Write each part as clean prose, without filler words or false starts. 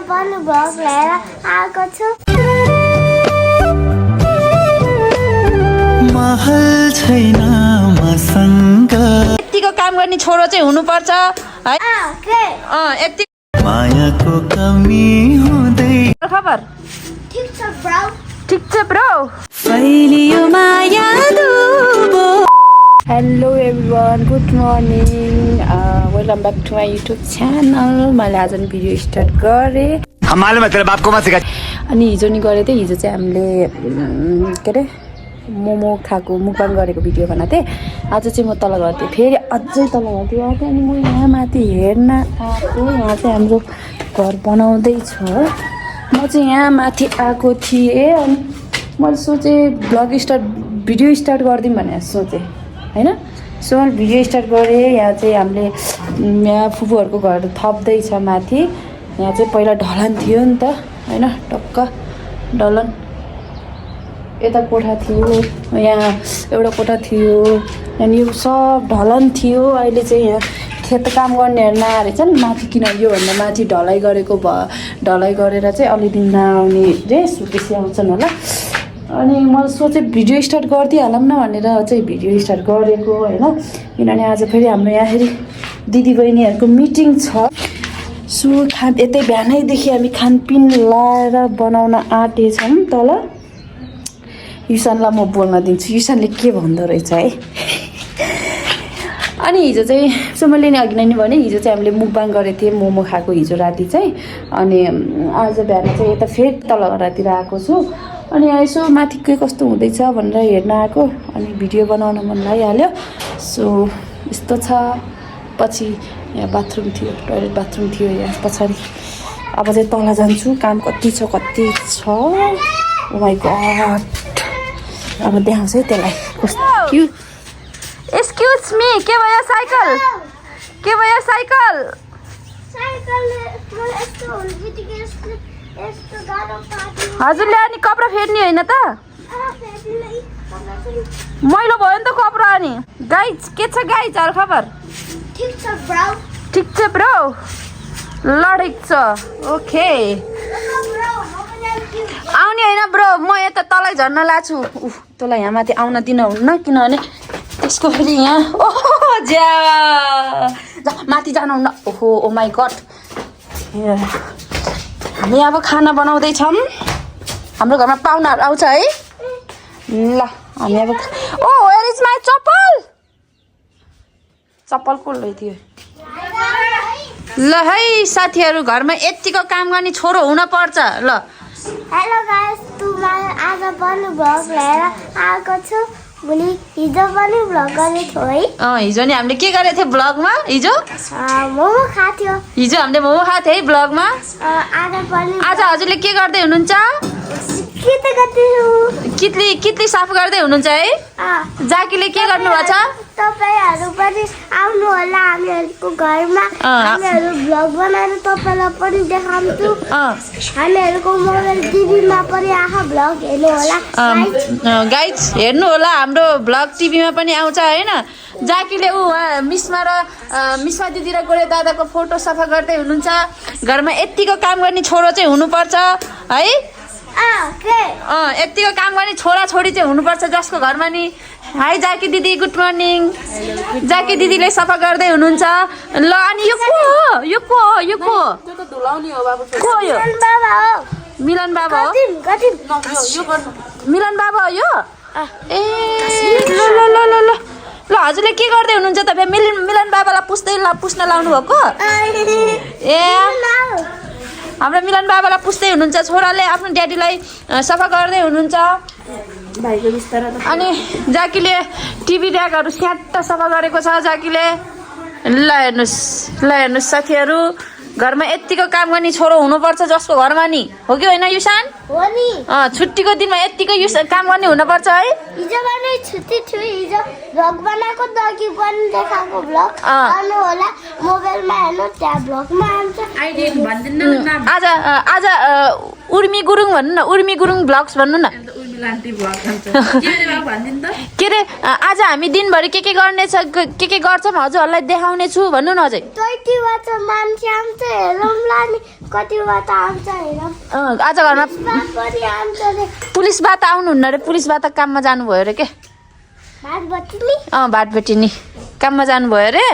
पनि भ्लग लिएर आएको छु। महल छैन मसँग यतिको काम गर्ने छोरो चाहिँ हुनुपर्छ है। यति मायाको कमी हुँदै खबर ठिक छ ब्रो। ठिक छ ब्रो। फैलियो माया डुबो। Hello everyone, good morning, welcome back to my YouTube channel. मैले आज नि भिडियो स्टार्ट गरेँ। मालूम है तेरे बाप को मत सिखा। अनि हिजो नि गरेको थिएँ। हिजो चाहिँ हामीले के अरे मोमो खाएको मुकबाङ गरेको भिडियो बनाएको थिएँ। आज चाहिँ म तल गएको थिएँ, फेरि अझै तल गएको थिएँ। अनि म यहाँ माथि हेर्न आएको। यहाँ चाहिँ हाम्रो घर बनाउँदैछ। म चाहिँ यहाँ माथि आएको थिएँ। अनि मैले सोचेँ भिडियो स्टार्ट गरिदिउँ भनेर सोचेँ होइन। सो मैले भिडियो स्टार्ट गरेँ। यहाँ चाहिँ हामीले यहाँ फुपूहरूको घर थप्दैछ माथि। यहाँ चाहिँ पहिला ढलान थियो नि त होइन, टक्क ढलान। यता कोठा थियो, यहाँ एउटा कोठा थियो, अनि यो सब ढलान थियो। अहिले चाहिँ यहाँ खेत काम गर्नेहरू नआएछन् माथि, किन योभन्दा माथि ढलाइ गरेको ढलाइ गरेर चाहिँ अलि दिन नआउने रेस बेसी आउँछन् होला। अनि मैले सोचेँ भिडियो स्टार्ट गरिदिइहालौँ न भनेर चाहिँ भिडियो स्टार्ट गरेको होइन। किनभने आज फेरि हाम्रो यहाँ फेरि दिदीबहिनीहरूको मिटिङ छ। सो यतै बिहानैदेखि हामी खानपिन लाएर बनाउन आँटेछौँ तल। युसानलाई म बोल्न दिन्छु, युसानले के भन्दो रहेछ है। अनि हिजो चाहिँ सो मैले नि अघि नै भने हिजो चाहिँ हामीले मुकबाङ गरेको थिएँ, मोमो खाएको हिजो राति चाहिँ। अनि आज बिहान चाहिँ यता फेरि तल घरतिर आएको छु। अनि यसो माथि के कस्तो हुँदैछ भनेर हेर्न आएको। अनि भिडियो बनाउन मन लागिहाल्यो। सो यस्तो छ। पछि यहाँ बाथरुम थियो, टोइलेट बाथरुम थियो यहाँ पछाडि। अब चाहिँ तल जान्छु, काम कति छ ओ माई गड। अब देखाउँछ है त्यसलाई कस्तो। एक्सक्युज मी, के भयो साइकल? के भयो साइकल? हजुरले अनि कपडा फेर्ने होइन त? मैलो भयो नि त कपडा। अनि गाइज के छ गाइज हाल खबर? ठिक छ ब्रो। ठिक छ ब्रो, ल ठिक छ, ओके। आउने होइन ब्रो, म यता तलै झर्न लाग्छु। तँलाई यहाँ माथि आउन दिन हुन्न, किनभने त्यसको फेरि यहाँ ओहो ज्या माथि जानुहुन्न। ओहो ओ माई गड। हामी अब खाना बनाउँदैछौँ। हाम्रो घरमा पाहुनाहरू आउँछ है। ल हामी अब ओ वेयर इज माई चप्पल? चप्पल को लैदियो? ल है साथीहरू, घरमा यतिको काम गर्ने छोरो हुन पर्छ। ल हेलो गाइस, आज पनि भ्लग लिएर आएको छु। भोलि हिजो पनि भ्लग गरेको थियो है। हिजो नि हामीले के गरेको थियो ब्लगमा? हिजो मोमो खाथ्यो। हिजो हामीले मोमो खाएको थियो है ब्लगमा। आज हजुरले के गर्दै हुनुहुन्छ? कितली साफ गर्दै हुनुहुन्छ है। जाकीले के गर्नुभएको छ? तपाईहरु पनि आउनु होला हामीहरुको घरमा। हामीहरु भ्लग बनाएर तपाईलाई पनि देखाउँछु। हामीहरुको मोबाइल टिभीमा पनि आहा भ्लग हेर्नु होला गाइज, हेर्नु होला हाम्रो भ्लग टिभीमा पनि आउँछ हैन। जाकीले मिसमा दिदी र गोरे दादाको फोटो सफा गर्दै हुनुहुन्छ। घरमा यतिको काम गर्ने छोरो चाहिँ हुनुपर्छ है। यतिको काम गर्ने छोरा छोरी चाहिँ हुनुपर्छ जसको घरमा नि। हाई जाकी दिदी, गुड मर्निङ। जाकी दिदीले सफा गर्दै हुनुहुन्छ। ल अनि यो को हो? यो को हो? यो को हो? को यो? मिलन बाबा हो। मिलन बाबा हो यो? ए ल ल ल ल ल ल हजुरले के गर्दै हुनुहुन्छ त? मिलन बाबालाई पुस्न लाउनु भएको? ए हाम्रो मिलन बाबालाई पुस्दै हुनुहुन्छ। छोराले आफ्नो ड्याडीलाई सफा गर्दै हुनुहुन्छ। अनि जाकीले टिभी ड्यागहरू स्याट्ट सफा गरेको छ जाकीले। ल हेर्नुहोस् साथीहरू, घरमा यतिको काम गर्ने छोरो हुनुपर्छ जसको घरमा नि, हो कि होइन युसान? हो नि। छुट्टीको दिनमा यतिको काम गर्ने हुनुपर्छ है। हिजो पनि छुट्टी थियो। हिजो भ्लग बनाएको दगी पनि देखाएको भ्लग आउनु होला मोबाइलमा हेर्नु, त्यहाँ भ्लगमा आउँछ। आज उर्मी गुरुङ भन्नु न, उर्मी गुरुङ भ्लग्स भन्नु न। के अरे आज हामी दिनभरि के गर्नेछ, के गर्छौँ हजुरहरूलाई देखाउने छु भन्नु न अझै। 20 वर्ष मान्छे आउँछ हेरौँला नि। कतिबाट आउँछ हेर आज घरमा पनि आउँछ रे पुलिसबा त आउनुहुन्न रे पुलिसबा त काममा जानुभयो अरे के भात बत्तिनी भाटबेटी नि काममा जानुभयो अरे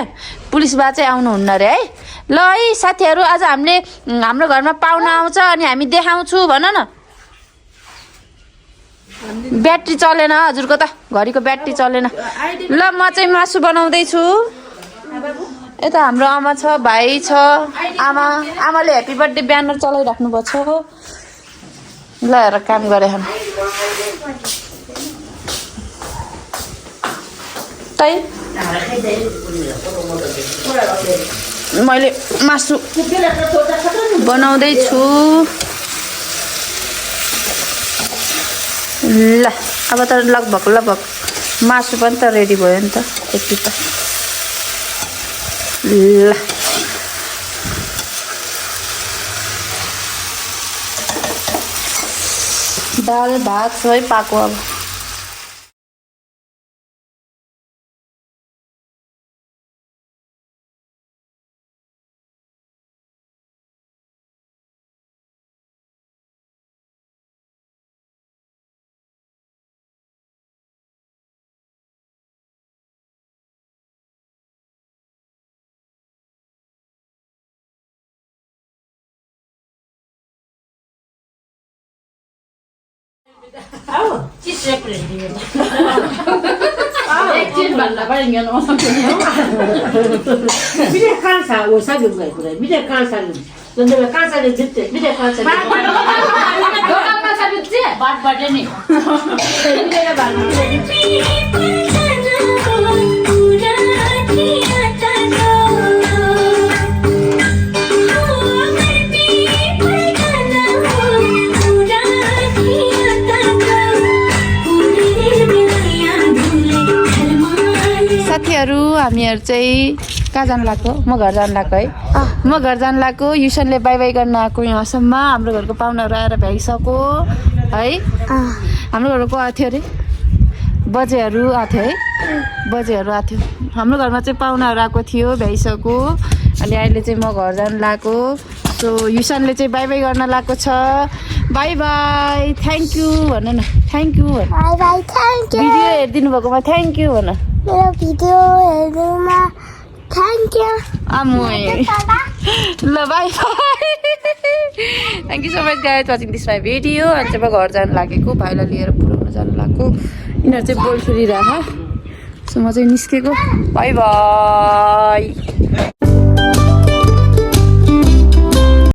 पुलिसबा चाहिँ आउनुहुन्न अरे है ल है साथीहरू आज हाम्रो घरमा पाहुना आउँछ अनि हामी देखाउँछु भन न ब्याट्री चलेन हजुरको त घडीको ब्याट्री चलेन ल म चाहिँ मासु बनाउँदैछु यता हाम्रो आमा छ भाइ छ आमाले ह्याप्पी बर्थडे ब्यानर चलाइराख्नु भएको छ ल हेर काम गरे हामी मैले मासु बनाउँदैछु ल अब त लगभग मासु पनि त रेडी भयो नि त यति त ल दाल भात सबै पाको अब साथीहरू हामीहरू चाहिँ कहाँ जानु लाग्यो म घर जानु लाग्यो है म घर जानु लाग्यो युसनले बाई बाई गर्न आएको यहाँसम्म हाम्रो घरको पाहुनाहरू आएर भ्याइसक्यो है हाम्रो घरको आएको थियो अरे बजेहरू आएको थियो है बजेहरू आएको थियो हाम्रो घरमा चाहिँ पाहुनाहरू आएको थियो भ्याइसक्यो अनि अहिले चाहिँ म घर जानु लाग्यो सो युसनले चाहिँ बाई बाई गर्न लाग्एको छ बाई बाई थ्याङ्क यू भन न थ्याङ्क यू भन भिडियो हेरिदिनु भएकोमा थ्याङ्क यू भन मेरो भिडियो हेर्नुमा थ्याङ्क यू ल by thank you so much guys watching this my video अनि चाहिँ म घर जानु लागेको भाइलाई लिएर पुऱ्याउन जानु लागेको यिनीहरू चाहिँ बोल खेलिरह सो म चाहिँ निस्केको बाई बाई